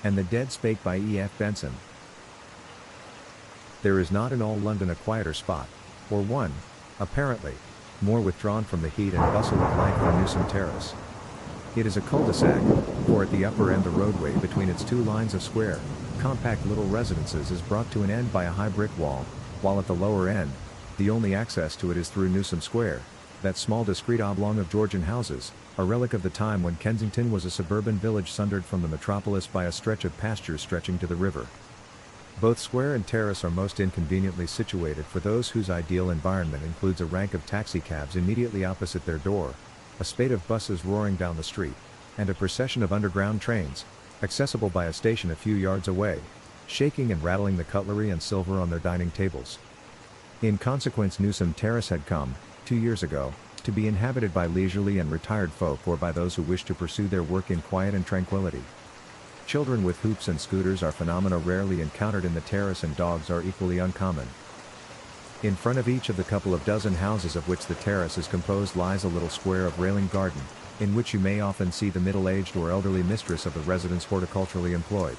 and the Dead Spake by E.F. Benson. There is not in all London a quieter spot, or one, apparently, more withdrawn from the heat and bustle of life than Newsom Terrace. It is a cul-de-sac, for at the upper end the roadway between its two lines of square, compact little residences is brought to an end by a high brick wall, while at the lower end, the only access to it is through Newsom Square, that small discreet oblong of Georgian houses, a relic of the time when Kensington was a suburban village sundered from the metropolis by a stretch of pastures stretching to the river. Both square and terrace are most inconveniently situated for those whose ideal environment includes a rank of taxicabs immediately opposite their door, a spate of buses roaring down the street, and a procession of underground trains, accessible by a station a few yards away, shaking and rattling the cutlery and silver on their dining tables. In consequence, Newsom Terrace had come, 2 years ago, to be inhabited by leisurely and retired folk or by those who wish to pursue their work in quiet and tranquility. Children with hoops and scooters are phenomena rarely encountered in the terrace, and dogs are equally uncommon. In front of each of the couple of dozen houses of which the terrace is composed lies a little square of railing garden, in which you may often see the middle-aged or elderly mistress of the residence horticulturally employed.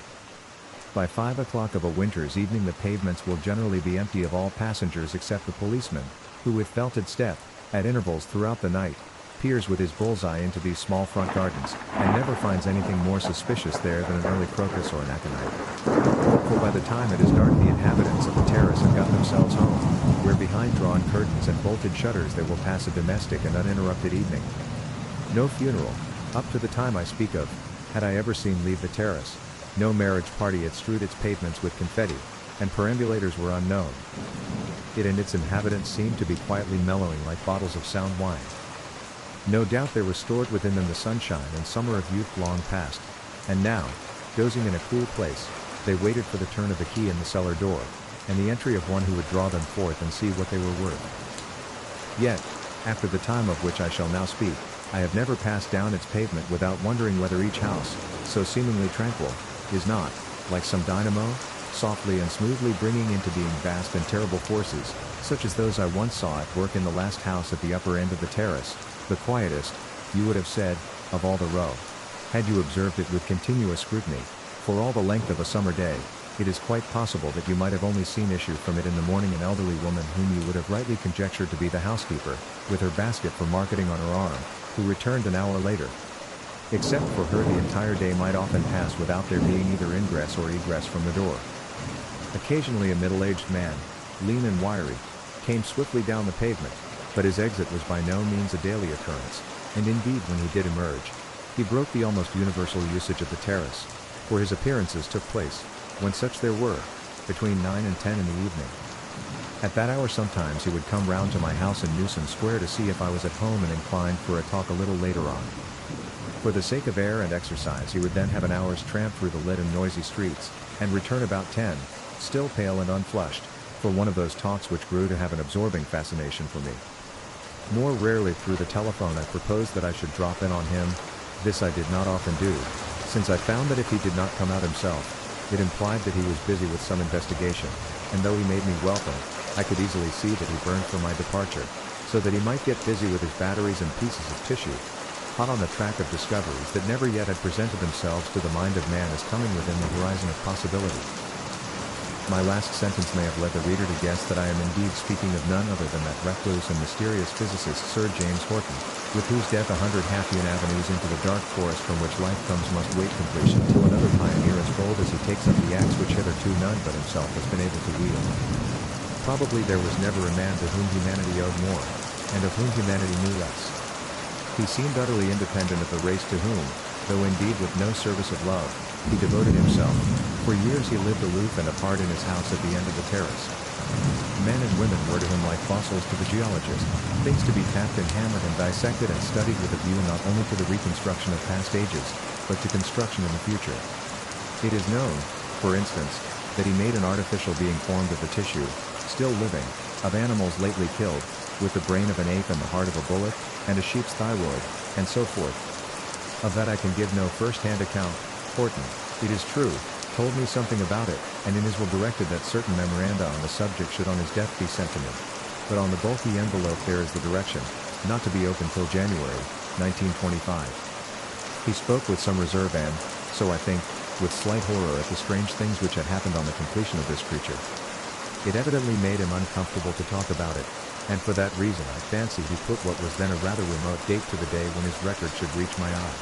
By 5 o'clock of a winter's evening the pavements will generally be empty of all passengers except the policeman, who with felted step, at intervals throughout the night, peers with his bullseye into these small front gardens, and never finds anything more suspicious there than an early crocus or an aconite. For by the time it is dark the inhabitants of the terrace have got themselves home, where behind drawn curtains and bolted shutters they will pass a domestic and uninterrupted evening. No funeral, up to the time I speak of, had I ever seen leave the terrace, no marriage party had strewed its pavements with confetti, and perambulators were unknown. It and its inhabitants seemed to be quietly mellowing like bottles of sound wine. No doubt there was stored within them the sunshine and summer of youth long past, and now, dozing in a cool place, they waited for the turn of the key in the cellar door, and the entry of one who would draw them forth and see what they were worth. Yet, after the time of which I shall now speak, I have never passed down its pavement without wondering whether each house, so seemingly tranquil, is not, like some dynamo, softly and smoothly bringing into being vast and terrible forces, such as those I once saw at work in the last house at the upper end of the terrace, the quietest, you would have said, of all the row. Had you observed it with continuous scrutiny, for all the length of a summer day, it is quite possible that you might have only seen issue from it in the morning an elderly woman whom you would have rightly conjectured to be the housekeeper, with her basket for marketing on her arm, who returned an hour later. Except for her the entire day might often pass without there being either ingress or egress from the door. Occasionally a middle-aged man, lean and wiry, came swiftly down the pavement, but his exit was by no means a daily occurrence, and indeed when he did emerge, he broke the almost universal usage of the terrace, for his appearances took place, when such there were, between 9 and 10 in the evening. At that hour sometimes he would come round to my house in Newsom Square to see if I was at home and inclined for a talk a little later on. For the sake of air and exercise he would then have an hour's tramp through the lit and noisy streets, and return about 10, still pale and unflushed, for one of those talks which grew to have an absorbing fascination for me. More rarely through the telephone I proposed that I should drop in on him. This I did not often do, since I found that if he did not come out himself, it implied that he was busy with some investigation, and though he made me welcome, I could easily see that he burned for my departure, so that he might get busy with his batteries and pieces of tissue, hot on the track of discoveries that never yet had presented themselves to the mind of man as coming within the horizon of possibility. My last sentence may have led the reader to guess that I am indeed speaking of none other than that recluse and mysterious physicist Sir James Horton, with whose death 100 half-hewn avenues into the dark forest from which life comes must wait completion till another pioneer as bold as he takes up the axe which hitherto none but himself has been able to wield. Probably there was never a man to whom humanity owed more, and of whom humanity knew less. He seemed utterly independent of the race to whom, though indeed with no service of love, he devoted himself. For years he lived aloof and apart in his house at the end of the terrace. Men and women were to him like fossils to the geologist, things to be tapped and hammered and dissected and studied with a view not only to the reconstruction of past ages, but to construction in the future. It is known, for instance, that he made an artificial being formed of the tissue, still living, of animals lately killed, with the brain of an ape and the heart of a bullock, and a sheep's thyroid, and so forth. Of that I can give no first-hand account. Horton, it is true, told me something about it, and in his will directed that certain memoranda on the subject should on his death be sent to me. But on the bulky envelope there is the direction, not to be opened till January, 1925. He spoke with some reserve and, so I think, with slight horror at the strange things which had happened on the completion of this creature. It evidently made him uncomfortable to talk about it, and for that reason I fancy he put what was then a rather remote date to the day when his record should reach my eye.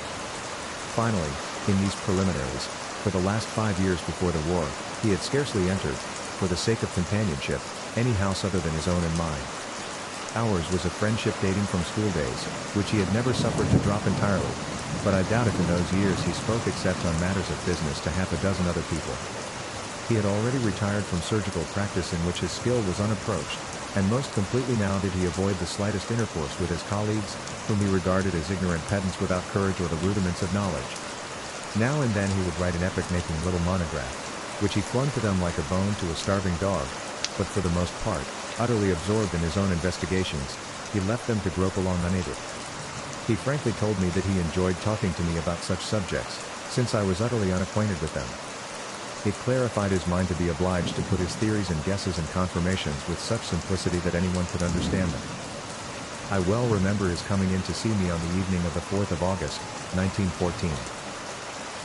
Finally, in these preliminaries, for the last 5 years before the war, he had scarcely entered, for the sake of companionship, any house other than his own and mine. Ours was a friendship dating from school days, which he had never suffered to drop entirely, but I doubt if in those years he spoke except on matters of business to half a dozen other people. He had already retired from surgical practice in which his skill was unapproached, and most completely now did he avoid the slightest intercourse with his colleagues, whom he regarded as ignorant pedants without courage or the rudiments of knowledge. Now and then he would write an epic-making little monograph, which he flung to them like a bone to a starving dog, but for the most part, utterly absorbed in his own investigations, he left them to grope along unaided. He frankly told me that he enjoyed talking to me about such subjects, since I was utterly unacquainted with them. It clarified his mind to be obliged to put his theories and guesses and confirmations with such simplicity that anyone could understand them. I well remember his coming in to see me on the evening of the 4th of August, 1914.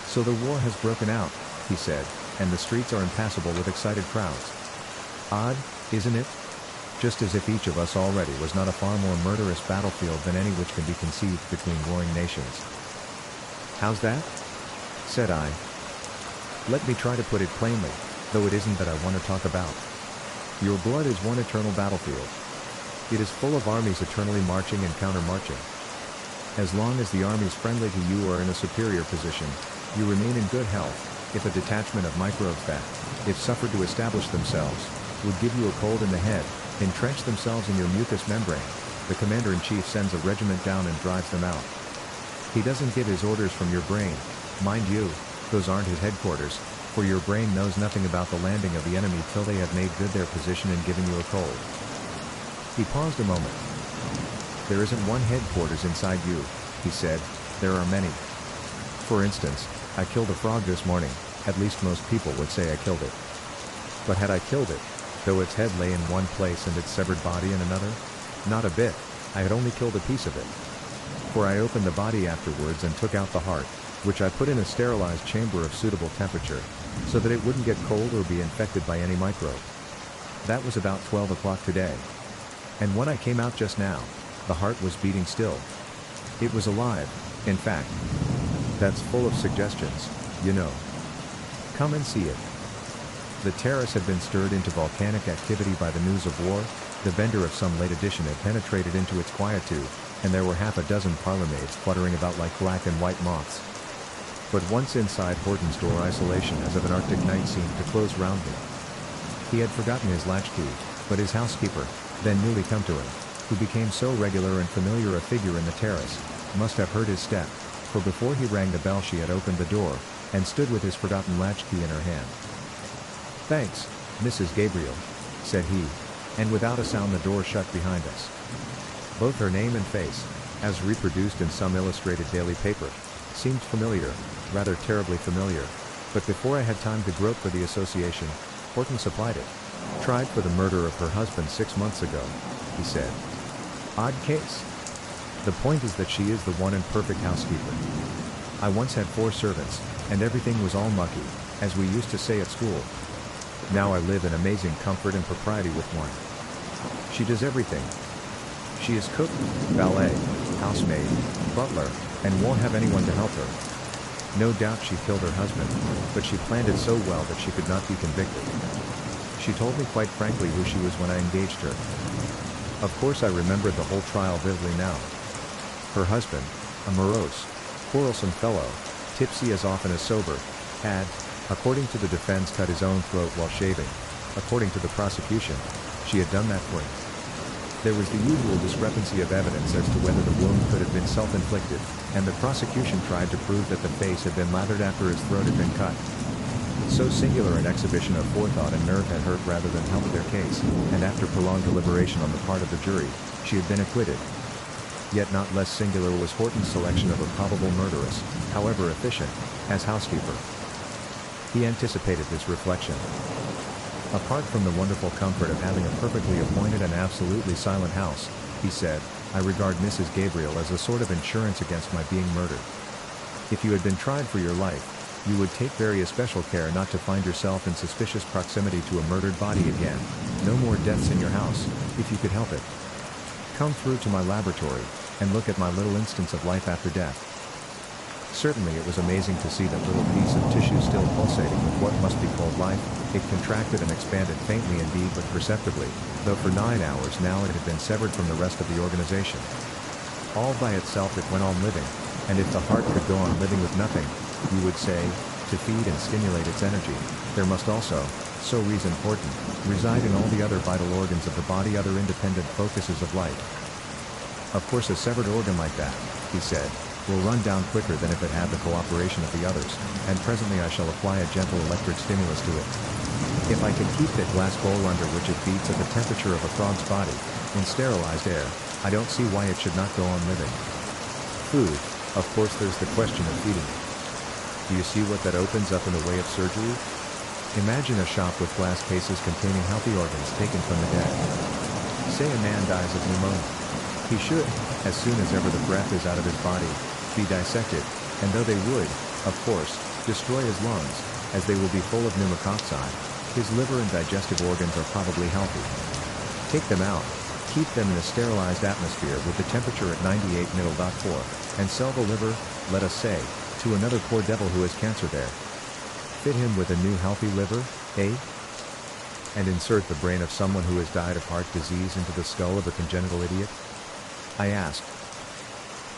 "So the war has broken out," he said, "and the streets are impassable with excited crowds. Odd, isn't it? Just as if each of us already was not a far more murderous battlefield than any which can be conceived between warring nations." "How's that?" said I. "Let me try to put it plainly, though it isn't that I want to talk about. Your blood is one eternal battlefield. It is full of armies eternally marching and counter-marching. As long as the armies friendly to you are in a superior position, you remain in good health. If a detachment of microbes that, if suffered to establish themselves, would give you a cold in the head, entrench themselves in your mucous membrane, the commander-in-chief sends a regiment down and drives them out. He doesn't give his orders from your brain, mind you, those aren't his headquarters, for your brain knows nothing about the landing of the enemy till they have made good their position and given you a cold." He paused a moment. "There isn't one headquarters inside you," he said, "there are many. For instance, I killed a frog this morning, at least most people would say I killed it. But had I killed it, though its head lay in one place and its severed body in another? Not a bit, I had only killed a piece of it. For I opened the body afterwards and took out the heart, which I put in a sterilized chamber of suitable temperature, so that it wouldn't get cold or be infected by any microbe. That was about 12 o'clock today. And when I came out just now, the heart was beating still. It was alive, in fact. That's full of suggestions, you know. Come and see it." The terrace had been stirred into volcanic activity by the news of war, the vendor of some late edition had penetrated into its quietude, and there were half a dozen parlourmaids fluttering about like black and white moths. But once inside Horton's door, isolation as of an Arctic night seemed to close round me. He had forgotten his latchkey, but his housekeeper, then newly come to him, who became so regular and familiar a figure in the terrace, must have heard his step, for before he rang the bell she had opened the door, and stood with his forgotten latchkey in her hand. "Thanks, Mrs. Gabriel," said he, and without a sound the door shut behind us. Both her name and face, as reproduced in some illustrated daily paper, seemed familiar, rather terribly familiar, but before I had time to grope for the association, Horton supplied it. "Tried for the murder of her husband 6 months ago," he said. "Odd case. The point is that she is the one and perfect housekeeper. I once had 4 servants, and everything was all mucky, as we used to say at school. Now I live in amazing comfort and propriety with one. She does everything. She is cook, valet, housemaid, butler, and won't have anyone to help her. No doubt she killed her husband, but she planned it so well that she could not be convicted. She told me quite frankly who she was when I engaged her. Of course I remembered the whole trial vividly now. Her husband, a morose, quarrelsome fellow, tipsy as often as sober, had, according to the defense, cut his own throat while shaving. According to the prosecution, she had done that for him. There was the usual discrepancy of evidence as to whether the wound could have been self-inflicted, and the prosecution tried to prove that the face had been lathered after his throat had been cut. So singular an exhibition of forethought and nerve had hurt rather than helped their case, and after prolonged deliberation on the part of the jury, she had been acquitted. Yet not less singular was Horton's selection of a probable murderess, however efficient, as housekeeper. He anticipated this reflection. "Apart from the wonderful comfort of having a perfectly appointed and absolutely silent house," he said, "I regard Mrs. Gabriel as a sort of insurance against my being murdered. If you had been tried for your life, You would take very especial care not to find yourself in suspicious proximity to a murdered body again. No more deaths in your house, if you could help it. Come through to my laboratory, and look at my little instance of life after death. Certainly it was amazing to see that little piece of tissue still pulsating with what must be called life. It contracted and expanded faintly indeed but perceptibly, though for 9 hours now it had been severed from the rest of the organization. All by itself it went on living, and if the heart could go on living with nothing, you would say, to feed and stimulate its energy, there must also, so reason important, reside in all the other vital organs of the body other independent focuses of light. Of course a severed organ like that, he said, will run down quicker than if it had the cooperation of the others, and presently I shall apply a gentle electric stimulus to it. If I could keep that glass bowl under which it beats at the temperature of a frog's body, in sterilized air, I don't see why it should not go on living. Food, of course there's the question of feeding it. Do you see what that opens up in the way of surgery? Imagine a shop with glass cases containing healthy organs taken from the dead. Say a man dies of pneumonia. He should, as soon as ever the breath is out of his body, be dissected, and though they would, of course, destroy his lungs, as they will be full of pneumic oxide, his liver and digestive organs are probably healthy. Take them out, keep them in a sterilized atmosphere with the temperature at 98.4, and sell the liver, let us say, to another poor devil who has cancer there. Fit him with a new healthy liver, eh? And insert the brain of someone who has died of heart disease into the skull of a congenital idiot? I asked.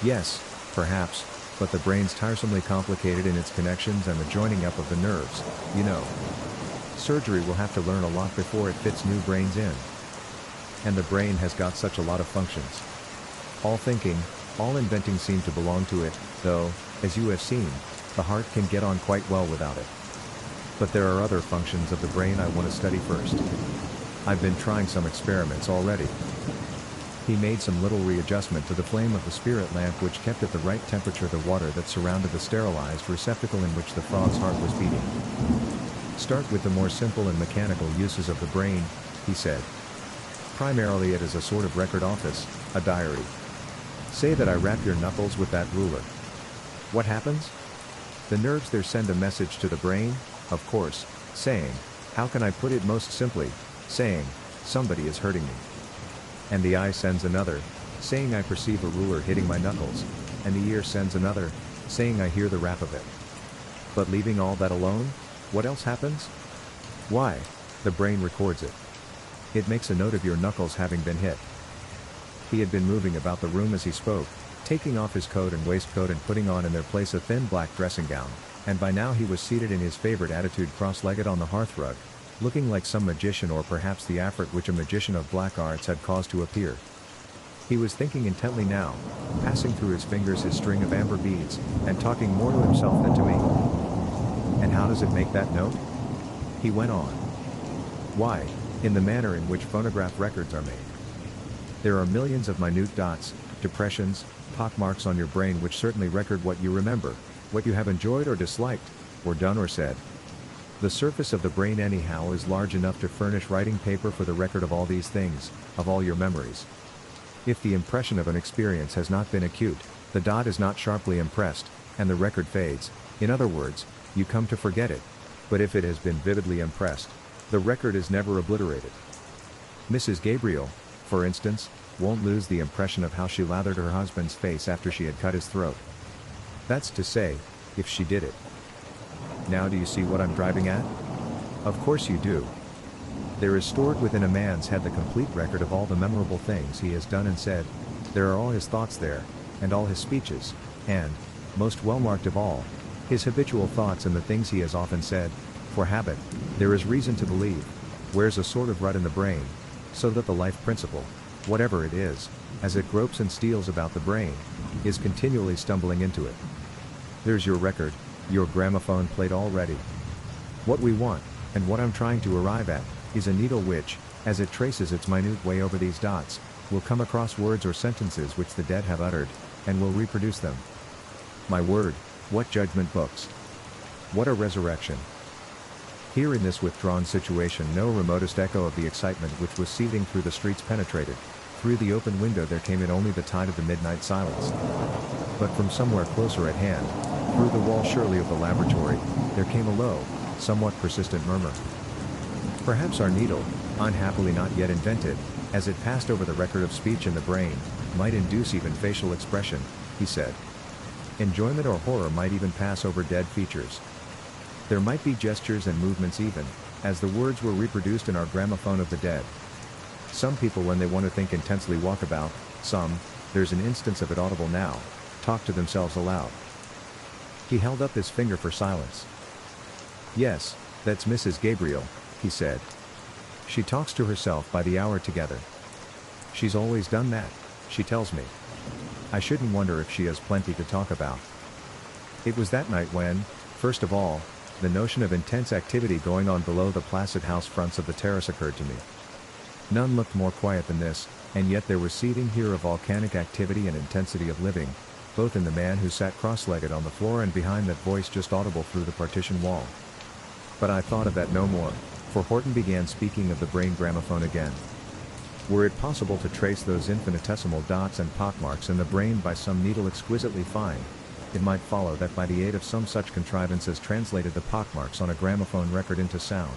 Yes, perhaps, but the brain's tiresomely complicated in its connections and the joining up of the nerves, you know. Surgery will have to learn a lot before it fits new brains in. And the brain has got such a lot of functions. All thinking, all inventing seem to belong to it, though, as you have seen, the heart can get on quite well without it. But there are other functions of the brain I want to study first. I've been trying some experiments already. He made some little readjustment to the flame of the spirit lamp which kept at the right temperature the water that surrounded the sterilized receptacle in which the frog's heart was beating. Start with the more simple and mechanical uses of the brain, he said. Primarily it is a sort of record office, a diary. Say that I rap your knuckles with that ruler. What happens? The nerves there send a message to the brain, of course, saying, how can I put it most simply, saying, somebody is hurting me. And the eye sends another, saying I perceive a ruler hitting my knuckles, and the ear sends another, saying I hear the rap of it. But leaving all that alone, what else happens? Why, the brain records it. It makes a note of your knuckles having been hit. He had been moving about the room as he spoke, taking off his coat and waistcoat and putting on in their place a thin black dressing gown, and by now he was seated in his favorite attitude cross-legged on the hearthrug, looking like some magician or perhaps the afrit which a magician of black arts had caused to appear. He was thinking intently now, passing through his fingers his string of amber beads, and talking more to himself than to me. And how does it make that note? He went on. Why, in the manner in which phonograph records are made. There are millions of minute dots, depressions, pockmarks on your brain which certainly record what you remember, what you have enjoyed or disliked, or done or said. The surface of the brain anyhow is large enough to furnish writing paper for the record of all these things, of all your memories. If the impression of an experience has not been acute, the dot is not sharply impressed, and the record fades. In other words, you come to forget it. But if it has been vividly impressed, the record is never obliterated. Mrs. Gabriel, for instance, won't lose the impression of how she lathered her husband's face after she had cut his throat. That's to say, if she did it. Now do you see what I'm driving at? Of course you do. There is stored within a man's head the complete record of all the memorable things he has done and said. There are all his thoughts there, and all his speeches, and, most well marked of all, his habitual thoughts and the things he has often said. For habit, there is reason to believe, wears a sort of rut in the brain, so that the life principle, whatever it is, as it gropes and steals about the brain, is continually stumbling into it. There's your record, your gramophone played already. What we want, and what I'm trying to arrive at, is a needle which, as it traces its minute way over these dots, will come across words or sentences which the dead have uttered, and will reproduce them. My word, what judgment books! What a resurrection! Here in this withdrawn situation no remotest echo of the excitement which was seething through the streets penetrated. Through the open window there came in only the tide of the midnight silence. But from somewhere closer at hand, Through the wall surely of the laboratory, there came a low, somewhat persistent murmur. Perhaps our needle, unhappily not yet invented, as it passed over the record of speech in the brain, might induce even facial expression, he said. Enjoyment or horror might even pass over dead features. There might be gestures and movements even, as the words were reproduced in our gramophone of the dead. Some people when they want to think intensely walk about, some, there's an instance of it audible now, talk to themselves aloud. He held up his finger for silence. Yes, that's Mrs. Gabriel, he said. She talks to herself by the hour together. She's always done that, she tells me. I shouldn't wonder if she has plenty to talk about. It was that night when, first of all, the notion of intense activity going on below the placid house fronts of the terrace occurred to me. None looked more quiet than this, and yet there was seething here a volcanic activity and intensity of living, both in the man who sat cross-legged on the floor and behind that voice just audible through the partition wall. But I thought of that no more, for Horton began speaking of the brain gramophone again. Were it possible to trace those infinitesimal dots and pockmarks in the brain by some needle exquisitely fine, it might follow that by the aid of some such contrivance as translated the pockmarks on a gramophone record into sound,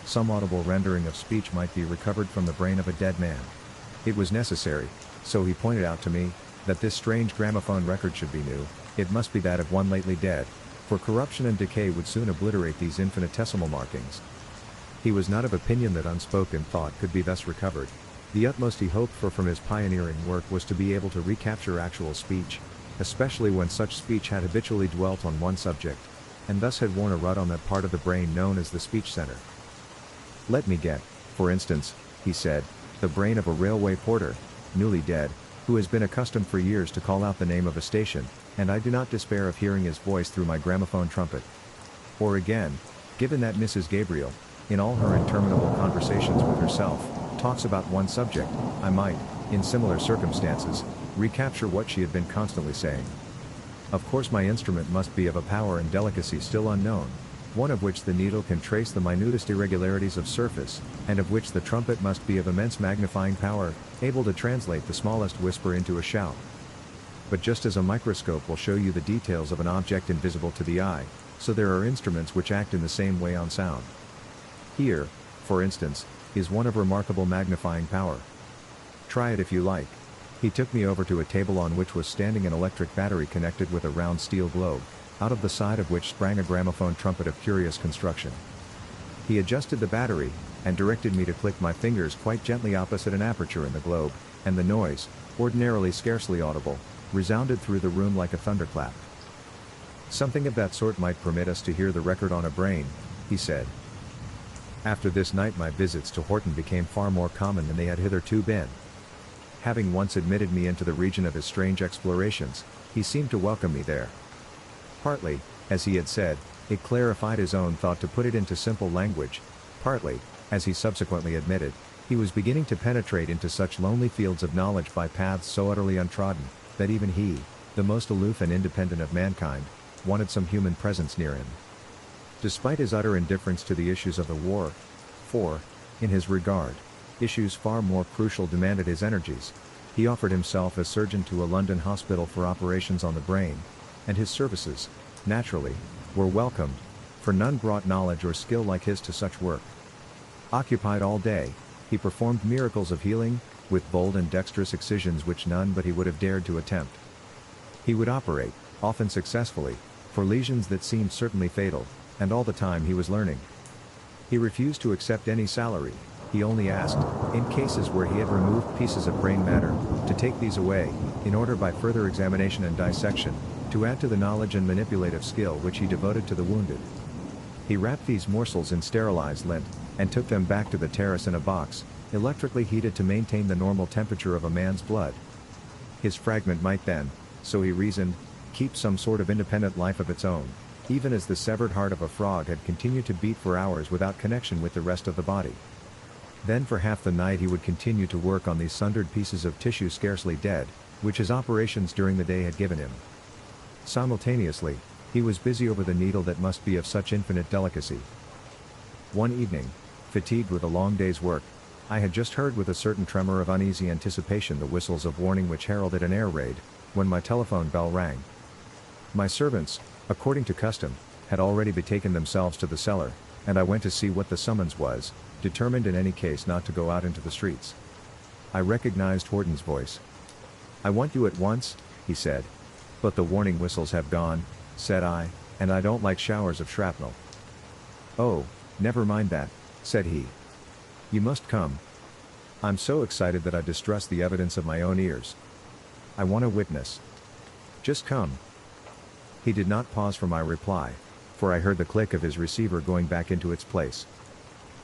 some audible rendering of speech might be recovered from the brain of a dead man. It was necessary, so he pointed out to me, that this strange gramophone record should be new, it must be that of one lately dead, for corruption and decay would soon obliterate these infinitesimal markings. He was not of opinion that unspoken thought could be thus recovered. The utmost he hoped for from his pioneering work was to be able to recapture actual speech, especially when such speech had habitually dwelt on one subject, and thus had worn a rut on that part of the brain known as the speech center. Let me get, for instance, he said, the brain of a railway porter, newly dead, who has been accustomed for years to call out the name of a station, and I do not despair of hearing his voice through my gramophone trumpet. Or again, given that Mrs. Gabriel, in all her interminable conversations with herself, talks about one subject, I might, in similar circumstances, recapture what she had been constantly saying. Of course my instrument must be of a power and delicacy still unknown, one of which the needle can trace the minutest irregularities of surface, and of which the trumpet must be of immense magnifying power, able to translate the smallest whisper into a shout. But just as a microscope will show you the details of an object invisible to the eye, so there are instruments which act in the same way on sound. Here, for instance, is one of remarkable magnifying power. Try it if you like. He took me over to a table on which was standing an electric battery connected with a round steel globe, out of the side of which sprang a gramophone trumpet of curious construction. He adjusted the battery, and directed me to click my fingers quite gently opposite an aperture in the globe, and the noise, ordinarily scarcely audible, resounded through the room like a thunderclap. Something of that sort might permit us to hear the record on a brain, he said. After this night my visits to Horton became far more common than they had hitherto been. Having once admitted me into the region of his strange explorations, he seemed to welcome me there. Partly, as he had said, it clarified his own thought to put it into simple language, partly, as he subsequently admitted, he was beginning to penetrate into such lonely fields of knowledge by paths so utterly untrodden, that even he, the most aloof and independent of mankind, wanted some human presence near him. Despite his utter indifference to the issues of the war, for, in his regard, issues far more crucial demanded his energies, he offered himself as surgeon to a London hospital for operations on the brain, and his services, naturally, were welcomed, for none brought knowledge or skill like his to such work. Occupied all day, he performed miracles of healing, with bold and dexterous excisions which none but he would have dared to attempt. He would operate, often successfully, for lesions that seemed certainly fatal, and all the time he was learning. He refused to accept any salary, he only asked, in cases where he had removed pieces of brain matter, to take these away, in order by further examination and dissection, to add to the knowledge and manipulative skill which he devoted to the wounded. He wrapped these morsels in sterilized lint, and took them back to the terrace in a box, electrically heated to maintain the normal temperature of a man's blood. His fragment might then, so he reasoned, keep some sort of independent life of its own, even as the severed heart of a frog had continued to beat for hours without connection with the rest of the body. Then for half the night he would continue to work on these sundered pieces of tissue scarcely dead, which his operations during the day had given him. Simultaneously, he was busy over the needle that must be of such infinite delicacy. One evening, fatigued with a long day's work, I had just heard with a certain tremor of uneasy anticipation the whistles of warning which heralded an air raid, when my telephone bell rang. My servants, according to custom, had already betaken themselves to the cellar, and I went to see what the summons was, determined in any case not to go out into the streets. I recognized Horton's voice. "I want you at once," he said. "But the warning whistles have gone," said I, "and I don't like showers of shrapnel." "Oh, never mind that," said he. "You must come. I'm so excited that I distrust the evidence of my own ears. I want a witness. Just come." He did not pause for my reply, for I heard the click of his receiver going back into its place.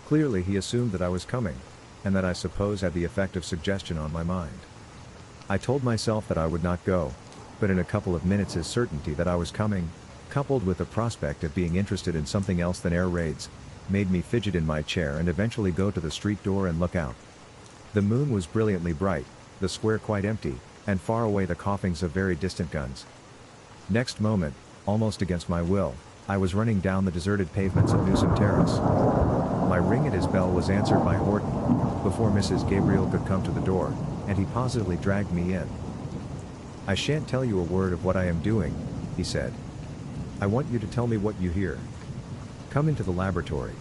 Clearly he assumed that I was coming, and that I suppose had the effect of suggestion on my mind. I told myself that I would not go, but in a couple of minutes his certainty that I was coming, coupled with the prospect of being interested in something else than air raids, made me fidget in my chair and eventually go to the street door and look out. The moon was brilliantly bright, the square quite empty, and far away the coughings of very distant guns. Next moment, almost against my will, I was running down the deserted pavements of Newsom Terrace. My ring at his bell was answered by Horton, before Mrs. Gabriel could come to the door, and he positively dragged me in. "I shan't tell you a word of what I am doing," he said. "I want you to tell me what you hear. Come into the laboratory."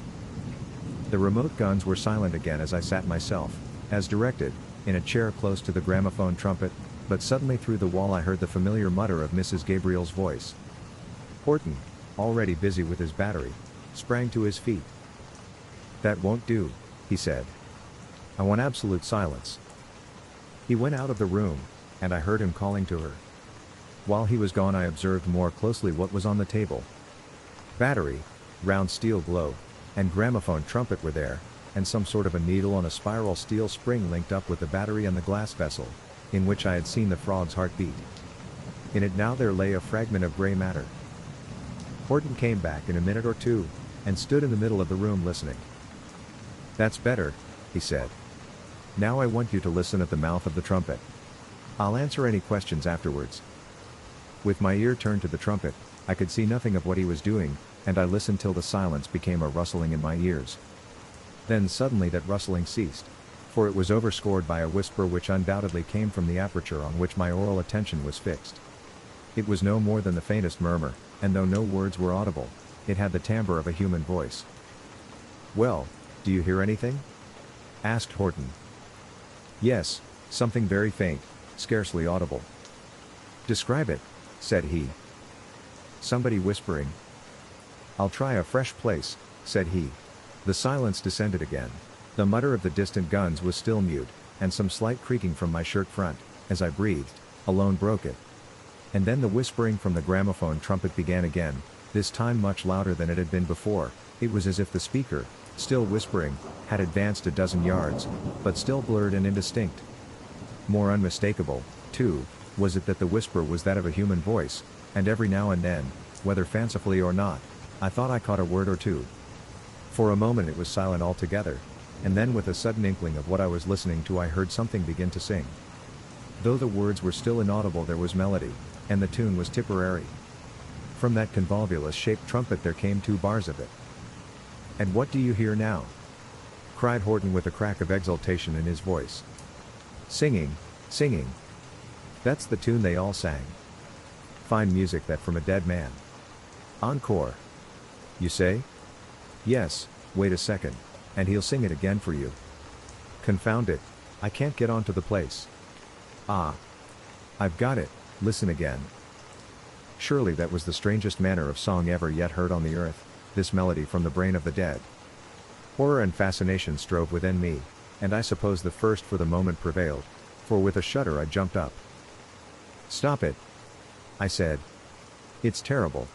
The remote guns were silent again as I sat myself, as directed, in a chair close to the gramophone trumpet, but suddenly through the wall I heard the familiar mutter of Mrs. Gabriel's voice. Horton, already busy with his battery, sprang to his feet. "That won't do," he said. "I want absolute silence." He went out of the room, and I heard him calling to her. While he was gone I observed more closely what was on the table. Battery, round steel globe, and gramophone trumpet were there, and some sort of a needle on a spiral steel spring linked up with the battery and the glass vessel, in which I had seen the frog's heart beat. In it now there lay a fragment of gray matter. Horton came back in a minute or two, and stood in the middle of the room listening. "That's better," he said. "Now I want you to listen at the mouth of the trumpet. I'll answer any questions afterwards." With my ear turned to the trumpet, I could see nothing of what he was doing, and I listened till the silence became a rustling in my ears. Then suddenly that rustling ceased, for it was overscored by a whisper which undoubtedly came from the aperture on which my oral attention was fixed. It was no more than the faintest murmur, and though no words were audible, it had the timbre of a human voice. "Well, do you hear anything?" asked Horton. "Yes, something very faint, scarcely audible." "Describe it," said he. "Somebody whispering." "I'll try a fresh place," said he. The silence descended again. The mutter of the distant guns was still mute, and some slight creaking from my shirt front, as I breathed, alone broke it. And then the whispering from the gramophone trumpet began again, this time much louder than it had been before. It was as if the speaker, still whispering, had advanced a dozen yards, but still blurred and indistinct. More unmistakable, too, was it that the whisper was that of a human voice, and every now and then, whether fancifully or not, I thought I caught a word or two. For a moment it was silent altogether, and then with a sudden inkling of what I was listening to I heard something begin to sing. Though the words were still inaudible there was melody, and the tune was Tipperary. From that convolvulus-shaped trumpet there came 2 bars of it. "And what do you hear now?" cried Horton with a crack of exultation in his voice. "Singing, singing. That's the tune they all sang. Fine music that from a dead man. Encore. You say? Yes, wait a second, and he'll sing it again for you. Confound it, I can't get onto the place. Ah. I've got it, listen again." Surely that was the strangest manner of song ever yet heard on the earth, this melody from the brain of the dead. Horror and fascination strove within me, and I suppose the first for the moment prevailed, for with a shudder I jumped up. "Stop it," I said. "It's terrible."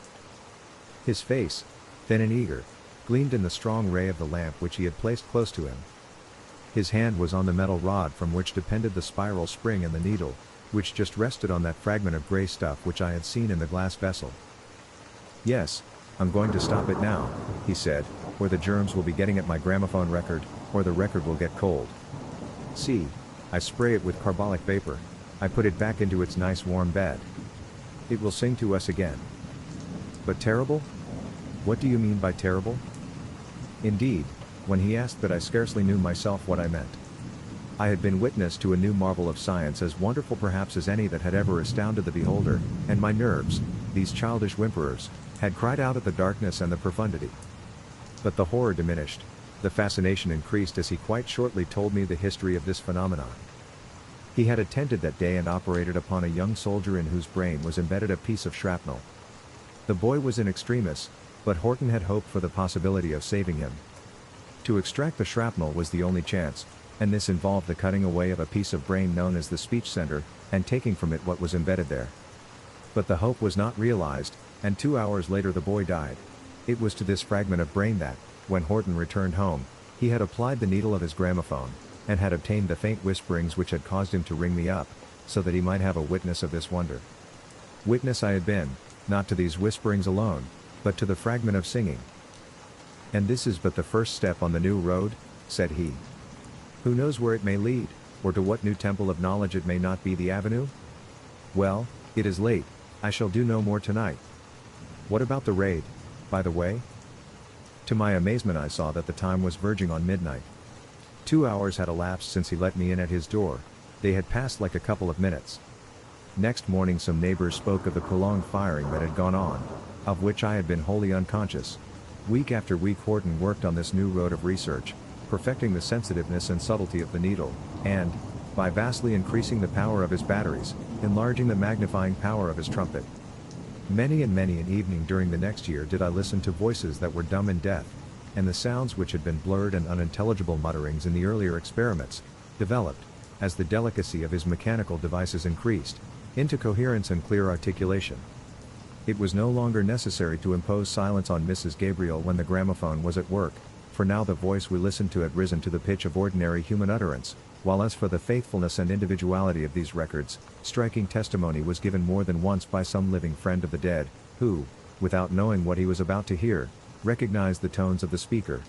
His face, thin and eager, gleamed in the strong ray of the lamp which he had placed close to him. His hand was on the metal rod from which depended the spiral spring and the needle, which just rested on that fragment of gray stuff which I had seen in the glass vessel. "Yes, I'm going to stop it now," he said, "or the germs will be getting at my gramophone record, or the record will get cold. See, I spray it with carbolic vapor, I put it back into its nice warm bed. It will sing to us again." "But terrible? What do you mean by terrible?" Indeed, when he asked that I scarcely knew myself what I meant. I had been witness to a new marvel of science as wonderful perhaps as any that had ever astounded the beholder, and my nerves, these childish whimperers, had cried out at the darkness and the profundity. But the horror diminished, the fascination increased as he quite shortly told me the history of this phenomenon. He had attended that day and operated upon a young soldier in whose brain was embedded a piece of shrapnel. The boy was in extremis, but Horton had hoped for the possibility of saving him. To extract the shrapnel was the only chance, and this involved the cutting away of a piece of brain known as the speech center, and taking from it what was embedded there. But the hope was not realized, and 2 hours later the boy died. It was to this fragment of brain that, when Horton returned home, he had applied the needle of his gramophone, and had obtained the faint whisperings which had caused him to ring me up, so that he might have a witness of this wonder. Witness I had been, not to these whisperings alone, but to the fragment of singing. "And this is but the first step on the new road," said he. "Who knows where it may lead, or to what new temple of knowledge it may not be the avenue? Well, it is late, I shall do no more tonight. What about the raid, by the way?" To my amazement I saw that the time was verging on midnight. 2 hours had elapsed since he let me in at his door, they had passed like a couple of minutes. Next morning some neighbors spoke of the prolonged firing that had gone on, of which I had been wholly unconscious. Week after week Horton worked on this new road of research, perfecting the sensitiveness and subtlety of the needle, and, by vastly increasing the power of his batteries, enlarging the magnifying power of his trumpet. Many and many an evening during the next year did I listen to voices that were dumb in death, and the sounds which had been blurred and unintelligible mutterings in the earlier experiments, developed, as the delicacy of his mechanical devices increased, into coherence and clear articulation. It was no longer necessary to impose silence on Mrs. Gabriel when the gramophone was at work, for now the voice we listened to had risen to the pitch of ordinary human utterance, while as for the faithfulness and individuality of these records, striking testimony was given more than once by some living friend of the dead, who, without knowing what he was about to hear, recognized the tones of the speaker.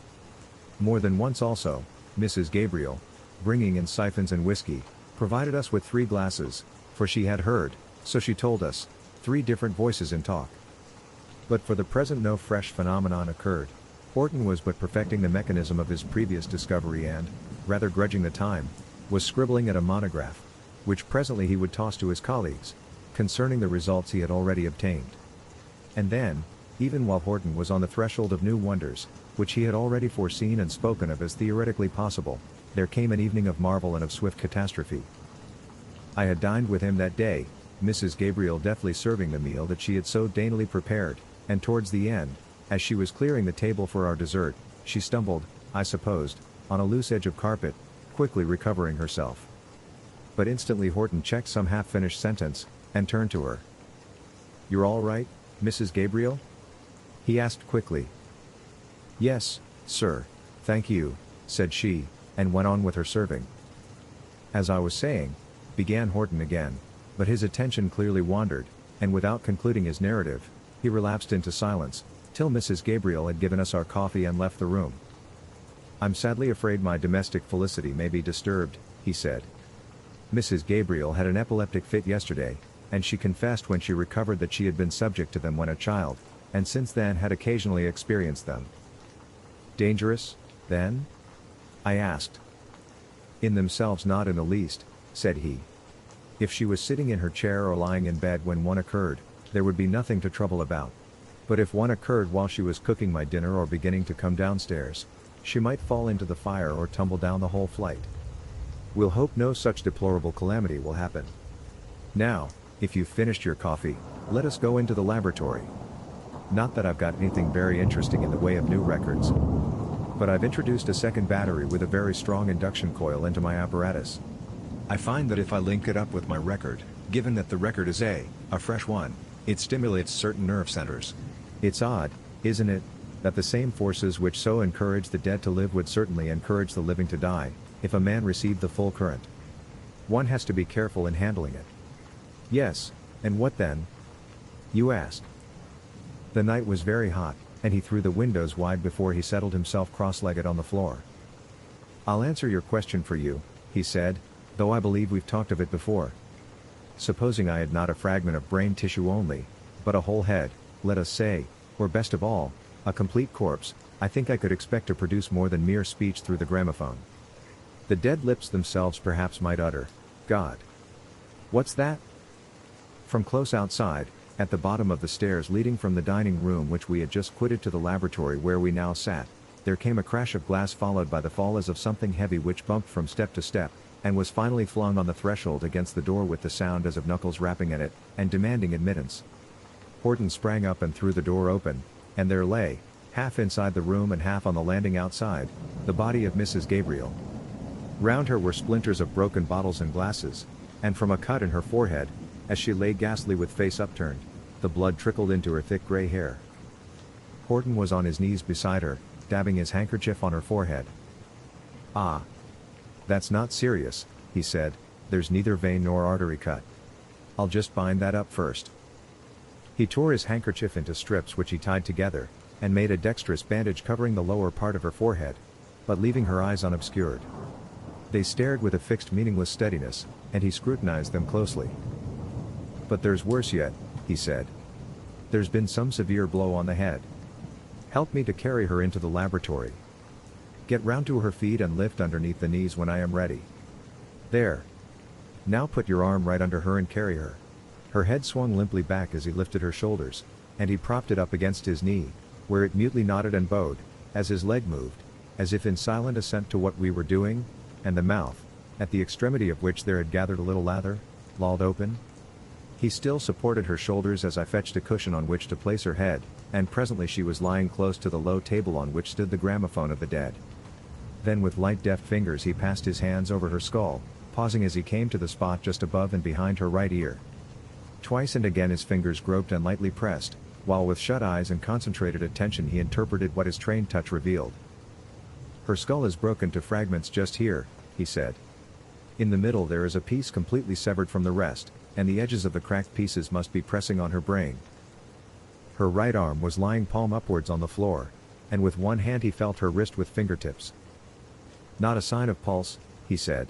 More than once also, Mrs. Gabriel, bringing in siphons and whiskey, provided us with 3 glasses, for she had heard, so she told us, 3 different voices in talk. But for the present no fresh phenomenon occurred. Horton was but perfecting the mechanism of his previous discovery and, rather grudging the time, was scribbling at a monograph, which presently he would toss to his colleagues, concerning the results he had already obtained. And then, even while Horton was on the threshold of new wonders, which he had already foreseen and spoken of as theoretically possible, there came an evening of marvel and of swift catastrophe. I had dined with him that day, Mrs. Gabriel deftly serving the meal that she had so daintily prepared, and towards the end, as she was clearing the table for our dessert, she stumbled, I supposed, on a loose edge of carpet, quickly recovering herself. But instantly Horton checked some half-finished sentence, and turned to her. "You're all right, Mrs. Gabriel?" he asked quickly. "Yes, sir, thank you," said she, and went on with her serving. "As I was saying," began Horton again, but his attention clearly wandered, and without concluding his narrative, he relapsed into silence, till Mrs. Gabriel had given us our coffee and left the room. "I'm sadly afraid my domestic felicity may be disturbed," he said. "Mrs. Gabriel had an epileptic fit yesterday, and she confessed when she recovered that she had been subject to them when a child, and since then had occasionally experienced them." "Dangerous, then?" I asked. "In themselves not in the least," said he. "If she was sitting in her chair or lying in bed when one occurred, there would be nothing to trouble about. But if one occurred while she was cooking my dinner or beginning to come downstairs, she might fall into the fire or tumble down the whole flight. We'll hope no such deplorable calamity will happen. Now, if you've finished your coffee, let us go into the laboratory. Not that I've got anything very interesting in the way of new records. But I've introduced a second battery with a very strong induction coil into my apparatus. I find that if I link it up with my record, given that the record is a fresh one, it stimulates certain nerve centers. It's odd, isn't it, that the same forces which so encourage the dead to live would certainly encourage the living to die, if a man received the full current. One has to be careful in handling it." "Yes, and what then?" you asked. "The night was very hot, and he threw the windows wide before he settled himself cross-legged on the floor. I'll answer your question for you," he said, "though I believe we've talked of it before. Supposing I had not a fragment of brain tissue only, but a whole head, let us say, or best of all, a complete corpse, I think I could expect to produce more than mere speech through the gramophone. The dead lips themselves perhaps might utter, "God. What's that?" From close outside, at the bottom of the stairs leading from the dining room which we had just quitted to the laboratory where we now sat, there came a crash of glass followed by the fall as of something heavy which bumped from step to step, and was finally flung on the threshold against the door with the sound as of knuckles rapping at it, and demanding admittance. Horton sprang up and threw the door open, and there lay, half inside the room and half on the landing outside, the body of Mrs. Gabriel. Round her were splinters of broken bottles and glasses, and from a cut in her forehead, as she lay ghastly with face upturned, the blood trickled into her thick gray hair. Horton was on his knees beside her, dabbing his handkerchief on her forehead. "Ah. That's not serious," he said, "there's neither vein nor artery cut. I'll just bind that up first." He tore his handkerchief into strips which he tied together, and made a dexterous bandage covering the lower part of her forehead, but leaving her eyes unobscured. They stared with a fixed meaningless steadiness, and he scrutinized them closely. "But there's worse yet," he said. "There's been some severe blow on the head. Help me to carry her into the laboratory. Get round to her feet and lift underneath the knees when I am ready. There. Now put your arm right under her and carry her." Her head swung limply back as he lifted her shoulders, and he propped it up against his knee, where it mutely nodded and bowed, as his leg moved, as if in silent assent to what we were doing, and the mouth, at the extremity of which there had gathered a little lather, lolled open. He still supported her shoulders as I fetched a cushion on which to place her head, and presently she was lying close to the low table on which stood the gramophone of the dead. Then with light deft fingers he passed his hands over her skull, pausing as he came to the spot just above and behind her right ear. Twice and again his fingers groped and lightly pressed, while with shut eyes and concentrated attention he interpreted what his trained touch revealed. "Her skull is broken to fragments just here," he said. "In the middle there is a piece completely severed from the rest, and the edges of the cracked pieces must be pressing on her brain." Her right arm was lying palm upwards on the floor, and with one hand he felt her wrist with fingertips. "Not a sign of pulse," he said.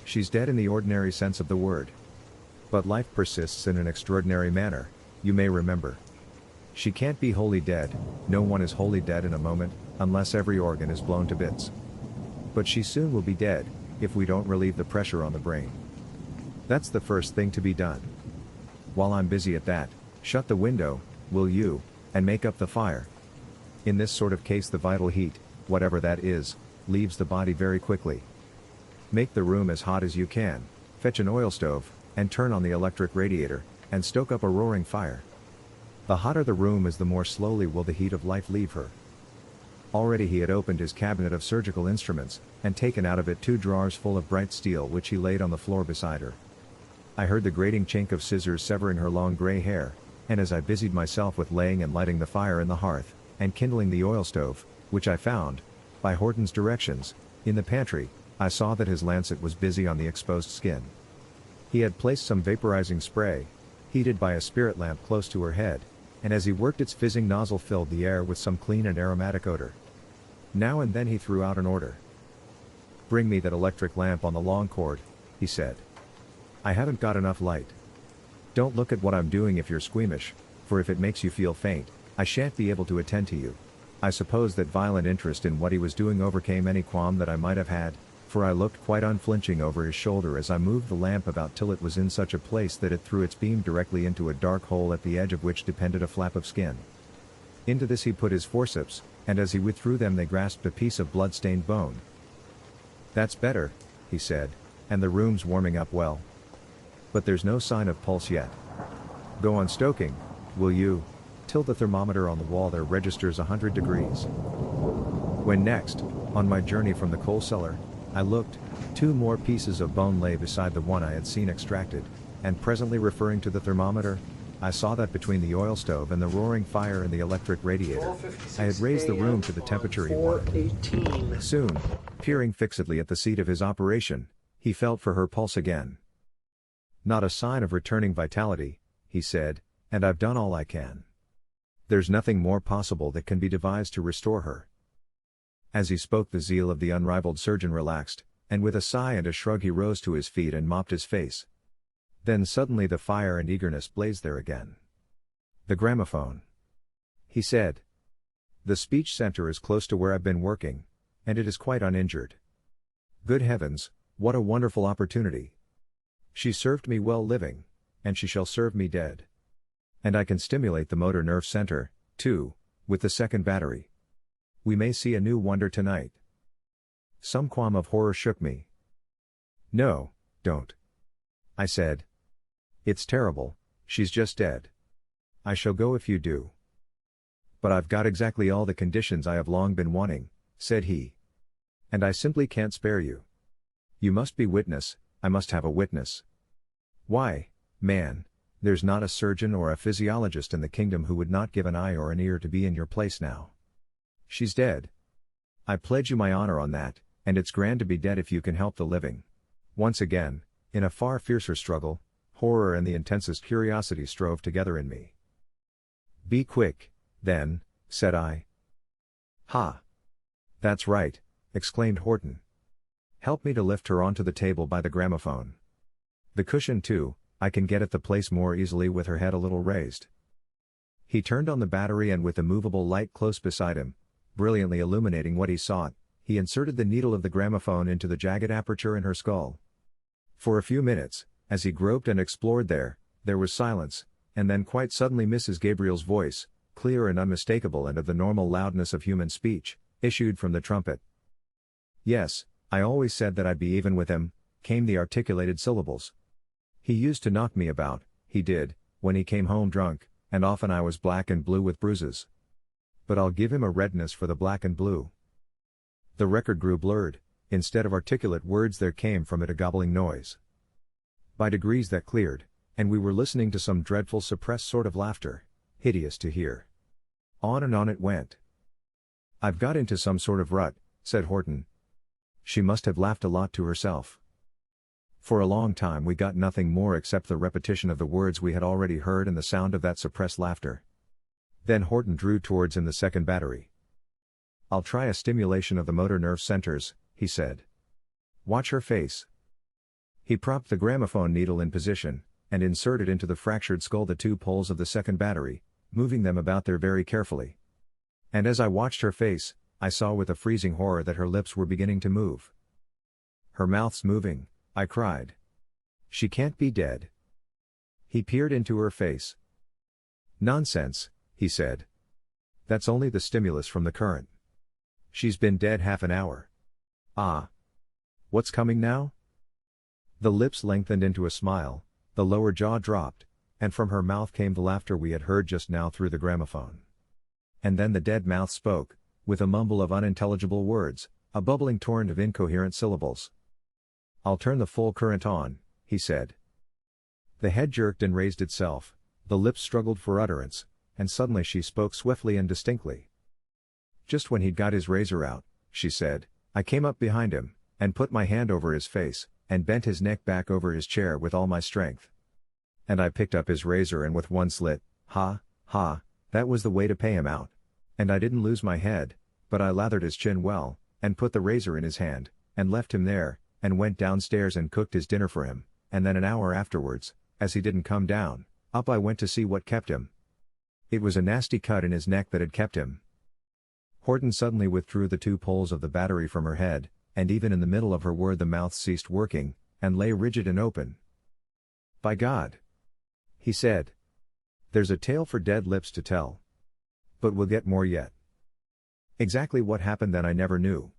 "She's dead in the ordinary sense of the word. But life persists in an extraordinary manner, you may remember. She can't be wholly dead, no one is wholly dead in a moment, unless every organ is blown to bits. But she soon will be dead, if we don't relieve the pressure on the brain. That's the first thing to be done. While I'm busy at that, shut the window, will you, and make up the fire. In this sort of case the vital heat, whatever that is, leaves the body very quickly. Make the room as hot as you can, fetch an oil stove, and turn on the electric radiator, and stoke up a roaring fire. The hotter the room is the more slowly will the heat of life leave her." Already he had opened his cabinet of surgical instruments, and taken out of it 2 drawers full of bright steel which he laid on the floor beside her. I heard the grating chink of scissors severing her long gray hair, and as I busied myself with laying and lighting the fire in the hearth, and kindling the oil stove, which I found, by Horton's directions, in the pantry, I saw that his lancet was busy on the exposed skin. He had placed some vaporizing spray, heated by a spirit lamp close to her head, and as he worked its fizzing nozzle filled the air with some clean and aromatic odor. Now and then he threw out an order. "Bring me that electric lamp on the long cord," he said. "I haven't got enough light. Don't look at what I'm doing if you're squeamish, for if it makes you feel faint, I shan't be able to attend to you." I suppose that violent interest in what he was doing overcame any qualm that I might have had, for I looked quite unflinching over his shoulder as I moved the lamp about till it was in such a place that it threw its beam directly into a dark hole at the edge of which depended a flap of skin. Into this he put his forceps, and as he withdrew them they grasped a piece of blood-stained bone. "That's better," he said, "and the room's warming up well. But there's no sign of pulse yet. Go on stoking, will you, till the thermometer on the wall there registers 100 degrees. When next, on my journey from the coal cellar, I looked, 2 more pieces of bone lay beside the one I had seen extracted, and presently referring to the thermometer, I saw that between the oil stove and the roaring fire and the electric radiator, I had raised the room to the temperature he wanted. Soon, peering fixedly at the seat of his operation, he felt for her pulse again. "Not a sign of returning vitality," he said, "and I've done all I can. There's nothing more possible that can be devised to restore her." As he spoke the zeal of the unrivaled surgeon relaxed, and with a sigh and a shrug he rose to his feet and mopped his face. Then suddenly the fire and eagerness blazed there again. "The gramophone," he said. "The speech center is close to where I've been working, and it is quite uninjured. Good heavens, what a wonderful opportunity. She served me well living, and she shall serve me dead. And I can stimulate the motor nerve center, too, with the second battery. We may see a new wonder tonight. Some qualm of horror shook me. No, don't. I said. It's terrible, she's just dead. I shall go if you do. But I've got exactly all the conditions I have long been wanting, said he. And I simply can't spare you. You must be witness, I must have a witness. Why, man, there's not a surgeon or a physiologist in the kingdom who would not give an eye or an ear to be in your place now. She's dead. I pledge you my honor on that, and it's grand to be dead if you can help the living. Once again, in a far fiercer struggle, horror and the intensest curiosity strove together in me. Be quick, then, said I. Ha! That's right, exclaimed Horton. Help me to lift her onto the table by the gramophone. The cushion too, I can get at the place more easily with her head a little raised. He turned on the battery and with the movable light close beside him, brilliantly illuminating what he sought, he inserted the needle of the gramophone into the jagged aperture in her skull. For a few minutes, as he groped and explored there was silence, and then quite suddenly Mrs. Gabriel's voice, clear and unmistakable and of the normal loudness of human speech, issued from the trumpet. Yes, I always said that I'd be even with him, came the articulated syllables. He used to knock me about, he did, when he came home drunk, and often I was black and blue with bruises. But I'll give him a redness for the black and blue. The record grew blurred, instead of articulate words there came from it a gobbling noise. By degrees that cleared, and we were listening to some dreadful suppressed sort of laughter, hideous to hear. On and on it went. I've got into some sort of rut, said Horton. She must have laughed a lot to herself. For a long time we got nothing more except the repetition of the words we had already heard and the sound of that suppressed laughter. Then Horton drew towards him the second battery. I'll try a stimulation of the motor nerve centers, he said. Watch her face. He propped the gramophone needle in position, and inserted into the fractured skull the two poles of the second battery, moving them about there very carefully. And as I watched her face, I saw with a freezing horror that her lips were beginning to move. Her mouth's moving, I cried. She can't be dead. He peered into her face. Nonsense, he said. That's only the stimulus from the current. She's been dead half an hour. Ah. What's coming now? The lips lengthened into a smile, the lower jaw dropped, and from her mouth came the laughter we had heard just now through the gramophone. And then the dead mouth spoke, with a mumble of unintelligible words, a bubbling torrent of incoherent syllables. I'll turn the full current on, he said. The head jerked and raised itself, the lips struggled for utterance, and suddenly she spoke swiftly and distinctly. Just when he'd got his razor out, she said, I came up behind him, and put my hand over his face, and bent his neck back over his chair with all my strength. And I picked up his razor and with one slit, that was the way to pay him out. And I didn't lose my head, but I lathered his chin well, and put the razor in his hand, and left him there, and went downstairs and cooked his dinner for him, and then an hour afterwards, as he didn't come down, up I went to see what kept him. It was a nasty cut in his neck that had kept him. Horton suddenly withdrew the two poles of the battery from her head, and even in the middle of her word the mouth ceased working, and lay rigid and open. By God! He said. There's a tale for dead lips to tell. But we'll get more yet. Exactly what happened then I never knew.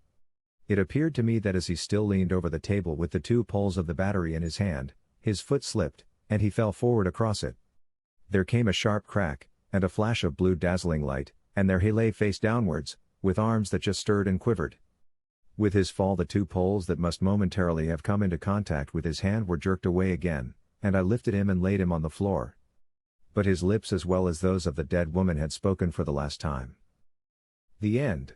It appeared to me that as he still leaned over the table with the two poles of the battery in his hand, his foot slipped, and he fell forward across it. There came a sharp crack, and a flash of blue dazzling light, and there he lay face downwards, with arms that just stirred and quivered. With his fall the two poles that must momentarily have come into contact with his hand were jerked away again, and I lifted him and laid him on the floor. But his lips as well as those of the dead woman had spoken for the last time. The end.